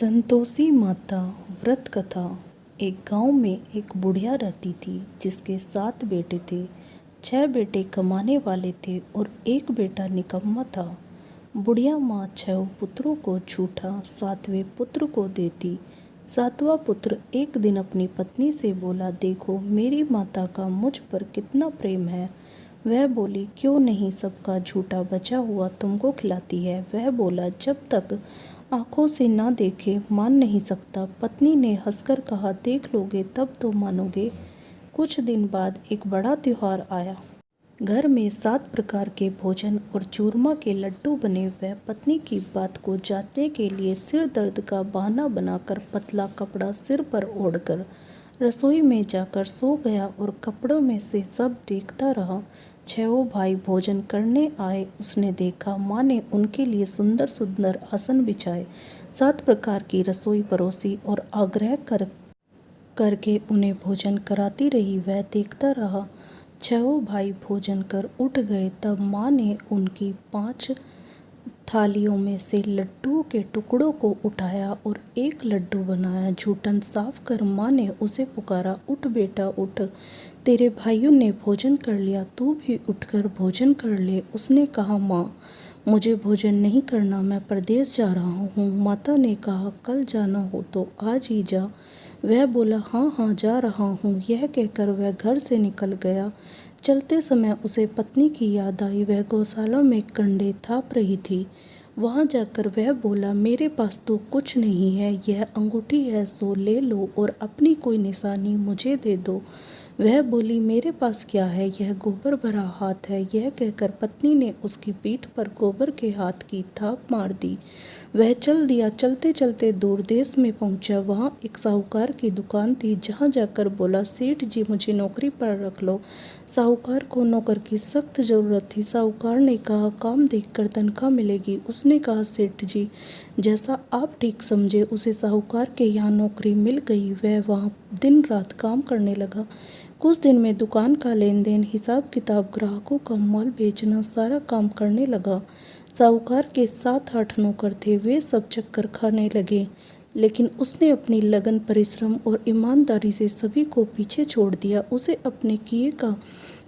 संतोषी माता व्रत कथा। एक गांव में एक बुढ़िया रहती थी जिसके 7 बेटे थे। 6 बेटे कमाने वाले थे और एक बेटा निकम्मा था। बुढ़िया माँ 6 पुत्रों को झूठा 7वें पुत्र को देती। 7वां पुत्र एक दिन अपनी पत्नी से बोला, देखो मेरी माता का मुझ पर कितना प्रेम है। वह बोली, क्यों नहीं सबका झूठा बचा हुआ तुमको खिलाती है। वह बोला, जब तक आंखों से ना देखे मान नहीं सकता। पत्नी ने हंसकर कहा, देख लोगे तब तो मानोगे। कुछ दिन बाद एक बड़ा त्योहार आया। घर में 7 प्रकार के भोजन और चूरमा के लड्डू बने। वह पत्नी की बात को जांचने के लिए सिर दर्द का बहाना बनाकर पतला कपड़ा सिर पर ओढ़कर रसोई में जाकर सो गया और कपड़ों में से सब देखता रहा। 6 भाई भोजन करने आए। उसने देखा माँ ने उनके लिए सुंदर सुंदर आसन बिछाए, 7 प्रकार की रसोई परोसी और आग्रह करके उन्हें भोजन कराती रही। वह देखता रहा। 6 भाई भोजन कर उठ गए। तब माँ ने उनकी 5 थालियों में से लड्डुओं के टुकड़ों को उठाया और एक लड्डू बनाया। जूठन साफ कर माँ ने उसे पुकारा, उठ बेटा उठ, तेरे भाइयों ने भोजन कर लिया, तू भी उठकर भोजन कर ले। उसने कहा, माँ मुझे भोजन नहीं करना, मैं परदेश जा रहा हूँ। माता ने कहा, कल जाना हो तो आज ही जा। वह बोला, हाँ हाँ जा रहा हूँ। यह कहकर वह घर से निकल गया। चलते समय उसे पत्नी की याद आई। वह गौशाला में कंडे थाप रही थी। वहां जाकर वह बोला, मेरे पास तो कुछ नहीं है, यह अंगूठी है सो ले लो और अपनी कोई निशानी मुझे दे दो। वह बोली, मेरे पास क्या है, यह गोबर भरा हाथ है। यह कहकर पत्नी ने उसकी पीठ पर गोबर के हाथ की थाप मार दी। वह चल दिया। चलते चलते दूर देश में पहुंचा। वहां एक साहूकार की दुकान थी। जहां जाकर बोला, सेठ जी मुझे नौकरी पर रख लो। साहूकार को नौकर की सख्त जरूरत थी। साहूकार ने कहा, काम देखकर तनख्वाह मिलेगी। उसने कहा, सेठ जी जैसा आप ठीक समझे। उसे साहूकार के यहाँ नौकरी मिल गई। वह वहाँ दिन रात काम करने लगा। कुछ दिन में दुकान का लेन देन, हिसाब किताब, ग्राहकों का माल बेचना, सारा काम करने लगा। साहूकार के 7-8 नौकर थे। वे सब चक्कर खाने लगे, लेकिन उसने अपनी लगन, परिश्रम और ईमानदारी से सभी को पीछे छोड़ दिया। उसे अपने किए का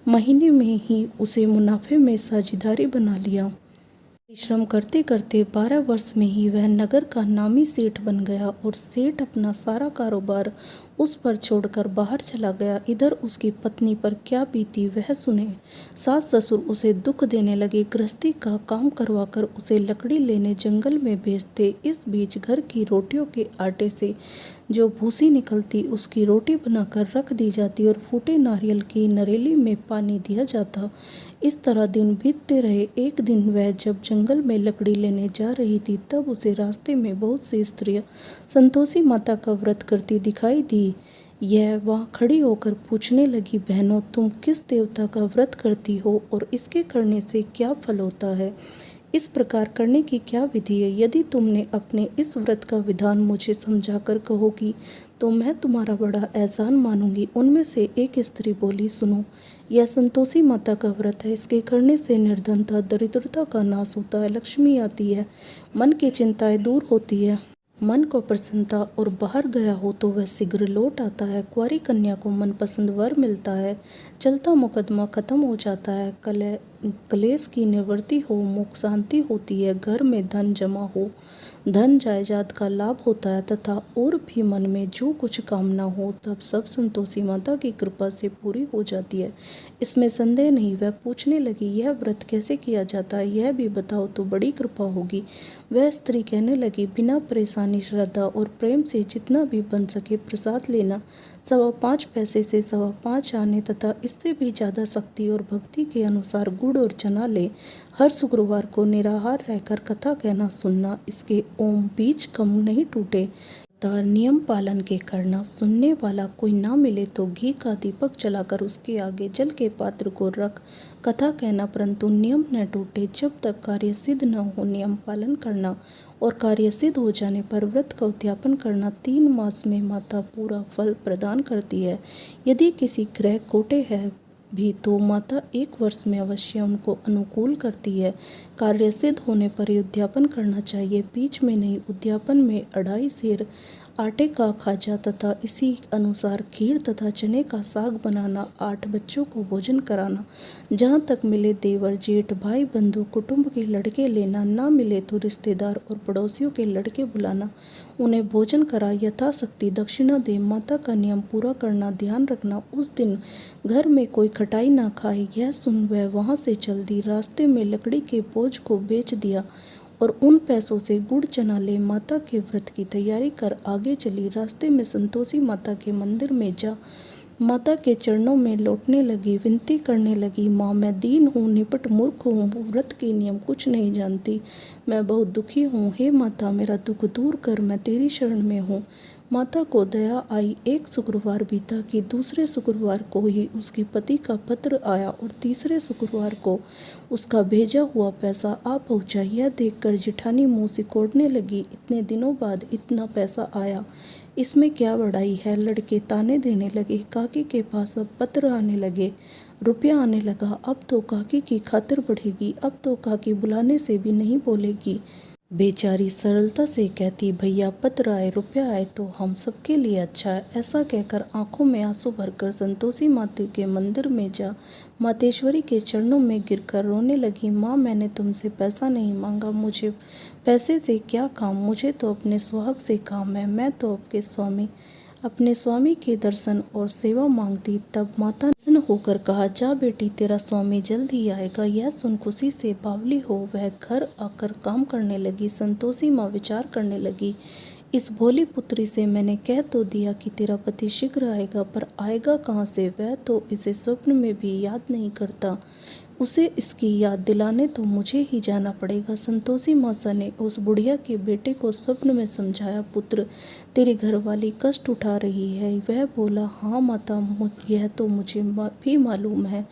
महीने में ही उसे मुनाफे में साझेदारी बना लिया। परिश्रम करते करते 12 वर्ष में ही वह नगर का नामी सेठ बन गया और सेठ अपना सारा कारोबार उस पर छोड़कर बाहर चला गया। इधर उसकी पत्नी पर क्या बीती वह सुने। सास ससुर उसे दुख देने लगे, गृहस्थी का काम करवाकर उसे लकड़ी लेने जंगल में भेजते। इस बीच घर की रोटियों के आटे से जो भूसी निकलती उसकी रोटी बनाकर रख दी जाती और फूटे नारियल की नरेली में पानी दिया जाता। इस तरह दिन बीतते रहे। एक दिन वह जब जंगल में लकड़ी लेने जा रही थी तब उसे रास्ते में बहुत सी स्त्रियां संतोषी माता का व्रत करती दिखाई दी। यह वहां खड़ी होकर पूछने लगी, बहनों तुम किस देवता का व्रत करती हो और इसके करने से क्या फल होता है? इस प्रकार करने की क्या विधि है? यदि तुमने अपने इस व्रत का विधान मुझे समझाकर कहोगी तो मैं तुम्हारा बड़ा एहसान मानूंगी। उनमें से एक स्त्री बोली, सुनो, यह संतोषी माता का व्रत है। इसके करने से निर्धनता, दरिद्रता का नाश होता है, लक्ष्मी आती है, मन की चिंताएं दूर होती है, मन को प्रसन्नता और बाहर गया हो तो वह शीघ्र लौट आता है, कुंवारी कन्या को मनपसंद वर मिलता है, चलता मुकदमा खत्म हो जाता है, कलेश की निवृत्ति हो, मोक्ष शांति होती है, घर में धन जमा हो, धन जायदाद का लाभ होता है तथा और भी मन में जो कुछ कामना हो तब सब संतोषी माता की कृपा से पूरी हो जाती है, इसमें संदेह नहीं। वह पूछने लगी, यह व्रत कैसे किया जाता है, यह भी बताओ तो बड़ी कृपा होगी। वह स्त्री कहने लगी, बिना परेशानी, श्रद्धा और प्रेम से जितना भी बन सके प्रसाद लेना, 5.25 पैसे से 5.25 आने तथा इससे भी ज़्यादा शक्ति और भक्ति के अनुसार गुड़ और चना ले। हर शुक्रवार को निराहार रहकर कथा कहना सुनना, इसके ओम बीज कम नहीं टूटे तथा नियम पालन के करना। सुनने वाला कोई ना मिले तो घी का दीपक जलाकर उसके आगे जल के पात्र को रख कथा कहना, परंतु नियम न टूटे। जब तक कार्य सिद्ध न हो नियम पालन करना और कार्य सिद्ध हो जाने पर व्रत का उद्यापन करना। 3 मास में माता पूरा फल प्रदान करती है। यदि किसी ग्रह कोटे है भी तो माता 1 वर्ष में अवश्य उनको अनुकूल करती है। कार्य सिद्ध होने पर ही उद्यापन करना चाहिए, बीच में नहीं। उद्यापन में 2.5 सेर आटे का खाजा तथा इसी अनुसार खीर तथा चने का साग बनाना, 8 बच्चों को भोजन कराना, जहाँ तक मिले देवर जेठ भाई बंधु कुटुंब के लड़के लेना, ना मिले तो रिश्तेदार और पड़ोसियों के लड़के बुलाना, उन्हें भोजन करा, यथाशक्ति दक्षिणा दे। माता का नियम पूरा करना, ध्यान रखना उस दिन घर में कोई खटाई ना खाए। यह सुन वह वहाँ से चल दी। रास्ते में लकड़ी के बोझ को बेच दिया और उन पैसों से गुड़ चना ले माता के व्रत की तैयारी कर आगे चली। रास्ते में संतोषी माता के मंदिर में जा माता के चरणों में लौटने लगी, विनती करने लगी, माँ मैं दीन हूँ, निपट मूर्ख हूँ, व्रत के नियम कुछ नहीं जानती, मैं बहुत दुखी हूँ। हे माता मेरा दुख दूर कर, मैं तेरी शरण में हूँ। माता को दया आई। एक शुक्रवार बीता कि दूसरे शुक्रवार को ही उसके पति का पत्र आया और तीसरे शुक्रवार को उसका भेजा हुआ पैसा आ पहुंचा। यह देखकर जेठानी मुंह सिकोड़ने लगी, इतने दिनों बाद इतना पैसा आया, इसमें क्या बड़ाई है। लड़के ताने देने लगे। काकी के पास अब पत्र आने लगे, रुपया आने लगा। अब तो काकी की खातिर बढ़ेगी, अब तो काकी बुलाने से भी नहीं बोलेगी। बेचारी सरलता से कहती, भैया पत्र आए, रुपया आए तो हम सबके लिए अच्छा है। ऐसा कहकर आंखों में आंसू भरकर संतोषी माता के मंदिर में जा मातेश्वरी के चरणों में गिरकर रोने लगी। माँ मैंने तुमसे पैसा नहीं मांगा, मुझे पैसे से क्या काम, मुझे तो अपने सुहाग से काम है। मैं तो अपने स्वामी के दर्शन और सेवा मांगती। तब माता ने प्रसन्न होकर कहा, जा बेटी तेरा स्वामी जल्द ही आएगा। यह सुन खुशी से बावली हो वह घर आकर काम करने लगी। संतोषी माँ विचार करने लगी, इस भोली पुत्री से मैंने कह तो दिया कि तेरा पति शीघ्र आएगा, पर आएगा कहाँ से, वह तो इसे स्वप्न में भी याद नहीं करता। उसे इसकी याद दिलाने तो मुझे ही जाना पड़ेगा। संतोषी माता ने उस बुढ़िया के बेटे को स्वप्न में समझाया, पुत्र तेरी घरवाली कष्ट उठा रही है। वह बोला, हाँ माता यह तो मुझे भी मालूम है,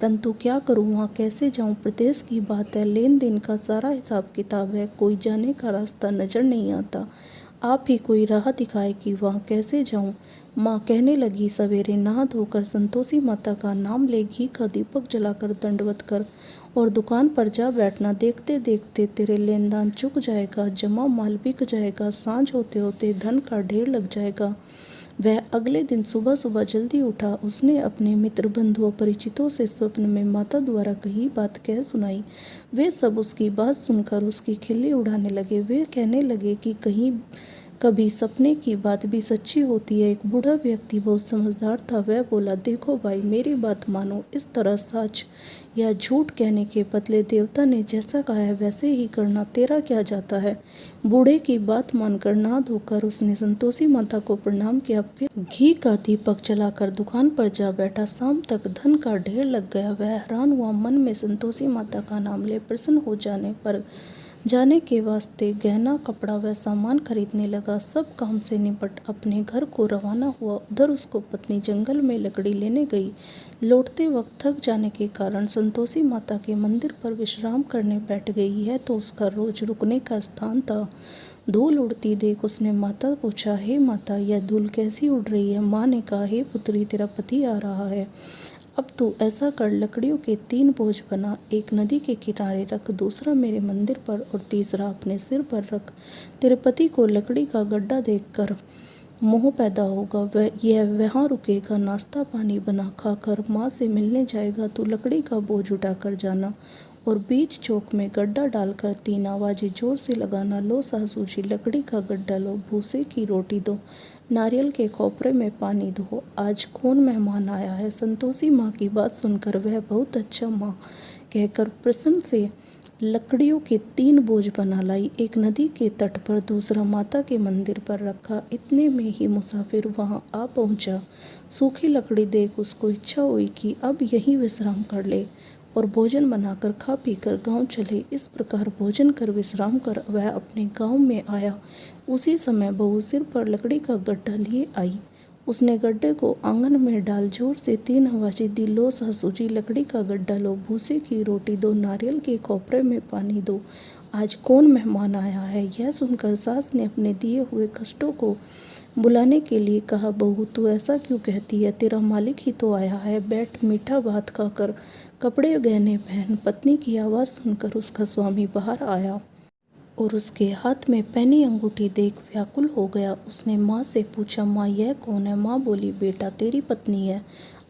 परंतु क्या करूँ, वहाँ कैसे जाऊँ। प्रदेश की बात है, लेन देन का सारा हिसाब किताब है, कोई जाने का रास्ता नजर नहीं आता। आप ही कोई राह दिखाए कि वहाँ कैसे जाऊँ। माँ कहने लगी, सवेरे नहा धोकर संतोषी माता का नाम ले, घी का दीपक जलाकर दंडवत कर और दुकान पर जा बैठना। देखते देखते तेरे लेनदान चुक जाएगा, जमा माल बिक जाएगा, सांझ होते होते धन का ढेर लग जाएगा। वह अगले दिन सुबह सुबह जल्दी उठा। उसने अपने मित्र बंधुओं परिचितों से स्वप्न में माता द्वारा कही बात कह सुनाई। वे सब उसकी बात सुनकर उसकी खिल्ली उड़ाने लगे। वे कहने लगे कि कभी सपने की बात भी सच्ची होती है। एक बूढ़ा व्यक्ति बहुत समझदार था। वह बोला, देखो भाई मेरी बात मानो, इस तरह सच या झूठ कहने के बदले देवता ने जैसा कहा है वैसे ही करना, तेरा क्या जाता है। बूढ़े की बात मानकर नहा धोकर उसने संतोषी माता को प्रणाम किया, फिर घी का दीपक जलाकर दुकान पर जा बैठा। शाम तक धन का ढेर लग गया। वह हैरान हुआ, मन में संतोषी माता का नाम ले प्रसन्न हो जाने के वास्ते गहना कपड़ा व सामान खरीदने लगा। सब काम से निपट अपने घर को रवाना हुआ। उधर उसको पत्नी जंगल में लकड़ी लेने गई। लौटते वक्त थक जाने के कारण संतोषी माता के मंदिर पर विश्राम करने बैठ गई। यह तो उसका रोज रुकने का स्थान था। धूल उड़ती देख उसने माता पूछा, हे माता यह धूल कैसी उड़ रही है। माँ ने कहा, हे पुत्री तेरा पति आ रहा है, अब तू ऐसा कर, लकड़ियों के 3 बोझ बना, एक नदी के किनारे रख, दूसरा मेरे मंदिर पर और तीसरा अपने सिर पर रख। तेरे पति को लकड़ी का गड्ढा देखकर मोह पैदा होगा, यह वहाँ रुकेगा, नाश्ता पानी बना खाकर माँ से मिलने जाएगा। तू लकड़ी का बोझ उठाकर जाना और बीच चौक में गड्ढा डालकर 3 आवाजें जोर से लगाना, लो सासू जी लकड़ी का गड्ढा लो, भूसे की रोटी दो, नारियल के खोपरे में पानी दो, आज कौन मेहमान आया है। संतोषी माँ की बात सुनकर वह बहुत अच्छा माँ कहकर प्रसन्न से लकड़ियों के 3 बोझ बना लाई। एक नदी के तट पर, दूसरा माता के मंदिर पर रखा। इतने में ही मुसाफिर वहां आ पहुंचा। सूखी लकड़ी देख उसको इच्छा हुई कि अब यहीं विश्राम कर ले और भोजन बनाकर खा पीकर गांव चले। इस प्रकार भोजन कर विश्राम कर वह अपने गांव में आया। उसी समय बहू सिर पर लकड़ी का गड्ढा लिए आई। उसने गड्ढे को आंगन में डाल जोर से 3 आवाजें दी, लो सासू जी लकड़ी का गड्ढा लो, भूसे की रोटी दो, नारियल के खोपरे में पानी दो, आज कौन मेहमान आया है। यह सुनकर सास ने अपने दिए हुए कष्टों को बुलाने के लिए कहा, बहू तू ऐसा क्यों कहती है, तेरा मालिक ही तो आया है, बैठ मीठा भात खाकर कपड़े गहने पहन। पत्नी की आवाज़ सुनकर उसका स्वामी बाहर आया और उसके हाथ में पहनी अंगूठी देख व्याकुल हो गया। उसने माँ से पूछा, माँ यह कौन है। माँ बोली, बेटा तेरी पत्नी है।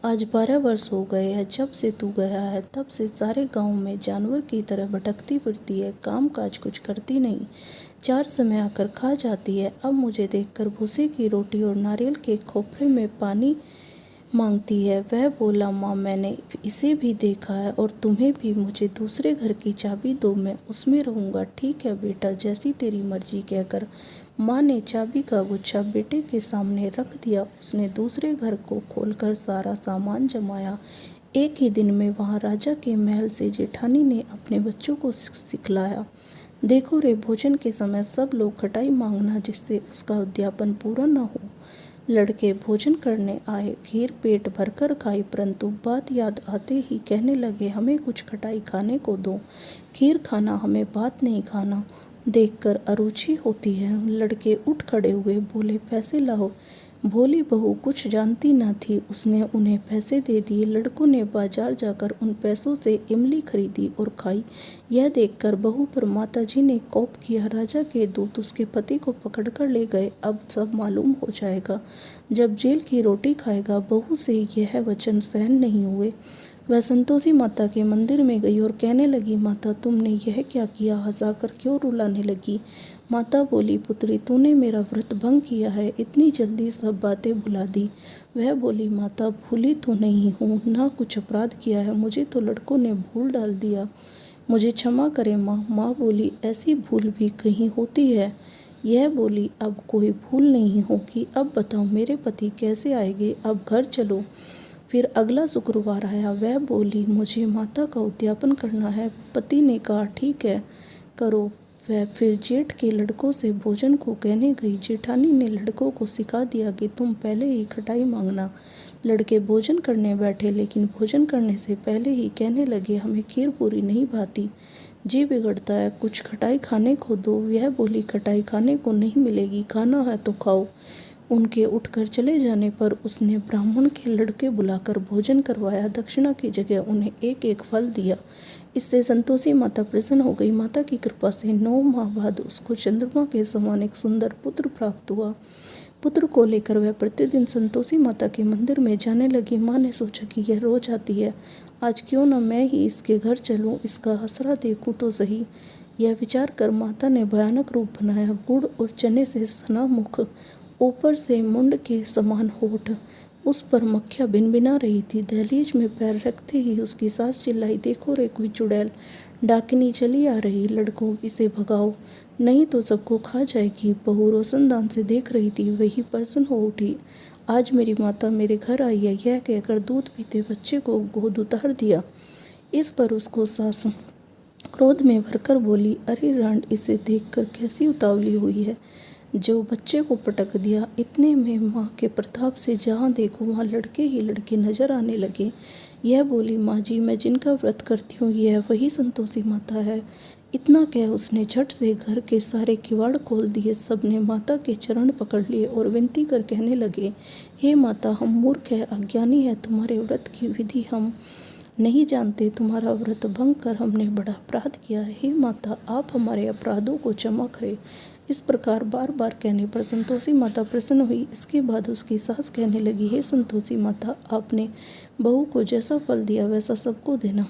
आज 12 वर्ष हो गए हैं जब से तू गया है, तब से सारे गांव में जानवर की तरह भटकती फिरती है, काम काज कुछ करती नहीं, 4 समय आकर खा जाती है। अब मुझे देखकर भूसे की रोटी और नारियल के खोपरे में पानी मांगती है। वह बोला, माँ मैंने इसे भी देखा है और तुम्हें भी। मुझे दूसरे घर की चाबी दो, मैं उसमें रहूँगा। ठीक है बेटा, जैसी तेरी मर्जी, कहकर माँ ने चाबी का गुच्छा बेटे के सामने रख दिया। उसने दूसरे घर को खोलकर सारा सामान जमाया। एक ही दिन में वहाँ राजा के महल से जेठानी ने अपने बच्चों को सिखलाया, देखो रे, भोजन के समय सब लोग खटाई मांगना, जिससे उसका उद्यापन पूरा न हो। लड़के भोजन करने आए, खीर पेट भरकर खाई, परंतु बात याद आते ही कहने लगे, हमें कुछ खटाई खाने को दो, खीर खाना, हमें भात नहीं खाना, देखकर अरुचि होती है। लड़के उठ खड़े हुए, बोले, पैसे लाओ। भोली बहू कुछ जानती न थी, उसने उन्हें पैसे दे दिए। लड़कों ने बाजार जाकर उन पैसों से इमली खरीदी और खाई। यह देखकर बहू पर माताजी ने कोप किया। राजा के दूत उसके पति को पकड़कर ले गए। अब सब मालूम हो जाएगा, जब जेल की रोटी खाएगा। बहू से यह वचन सहन नहीं हुए। वह संतोषी माता के मंदिर में गई और कहने लगी, माता तुमने यह क्या किया, हंसाकर क्यों रुलाने लगी। माता बोली, पुत्री तूने मेरा व्रत भंग किया है, इतनी जल्दी सब बातें भुला दी। वह बोली, माता भूली तो नहीं हूँ, ना कुछ अपराध किया है, मुझे तो लड़कों ने भूल डाल दिया, मुझे क्षमा करें माँ। माँ बोली, ऐसी भूल भी कहीं होती है। यह बोली, अब कोई भूल नहीं होगी। अब बताओ मेरे पति कैसे आएंगे, अब घर चलो। फिर अगला शुक्रवार आया। वह बोली, मुझे माता का उद्यापन करना है। पति ने कहा, ठीक है करो। वह फिर जेठ के लड़कों से भोजन को कहने गई। जेठानी ने लड़कों को सिखा दिया कि तुम पहले ही खटाई मांगना। लड़के भोजन करने बैठे, लेकिन भोजन करने से पहले ही कहने लगे, हमें खीर पूरी नहीं भाती, जी बिगड़ता है, कुछ खटाई खाने को दो। यह बोली, खटाई खाने को नहीं मिलेगी, खाना है तो खाओ। उनके उठकर चले जाने पर उसने ब्राह्मण के लड़के बुलाकर भोजन करवाया। दक्षिणा की जगह उन्हें एक एक फल दिया। इससे संतोषी माता प्रसन्न हो गई। माता की कृपा से 9 माह बाद उसको चंद्रमा के समान एक सुंदर पुत्र प्राप्त हुआ। पुत्र को लेकर वह प्रतिदिन संतोषी माता के मंदिर में जाने लगी। माँ ने सोचा कि यह रोज आती है, आज क्यों न मैं ही इसके घर चलूं, इसका हसरा देखूं तो सही। यह विचार कर माता ने भयानक रूप बनाया। गुड़ और चने से सना मुख, ऊपर से मुंड के समान होठ, उस पर मक्खियाँ भिनभिना रही थी। दहलीज में पैर रखते ही उसकी सास चिल्लाई, देखो रे, कोई चुड़ैल डाकिनी चली आ रही, लड़कों इसे भगाओ, नहीं तो सबको खा जाएगी। बहू रोशनदान से देख रही थी, वही प्रसन्न हो उठी। आज मेरी माता मेरे घर आई है, यह कहकर दूध पीते बच्चे को गोद उतार दिया। इस पर उसको सास क्रोध में भरकर बोली, अरे रांड, इसे देखकर कैसी उतावली हुई है, जो बच्चे को पटक दिया। इतने में माँ के प्रताप से जहाँ देखो वहाँ लड़के ही लड़के नजर आने लगे। यह बोली, माँ जी, मैं जिनका व्रत करती हूँ यह वही संतोषी माता है। इतना कह उसने झट से घर के सारे किवाड़ खोल दिए। सबने माता के चरण पकड़ लिए और विनती कर कहने लगे, हे माता, हम मूर्ख है, अज्ञानी है, तुम्हारे व्रत की विधि हम नहीं जानते, तुम्हारा व्रत भंग कर हमने बड़ा अपराध किया है। हे माता, आप हमारे अपराधों को क्षमा करें। इस प्रकार बार बार कहने पर संतोषी माता प्रसन्न हुई। इसके बाद उसकी सास कहने लगी, हे संतोषी माता, आपने बहू को जैसा फल दिया वैसा सबको देना।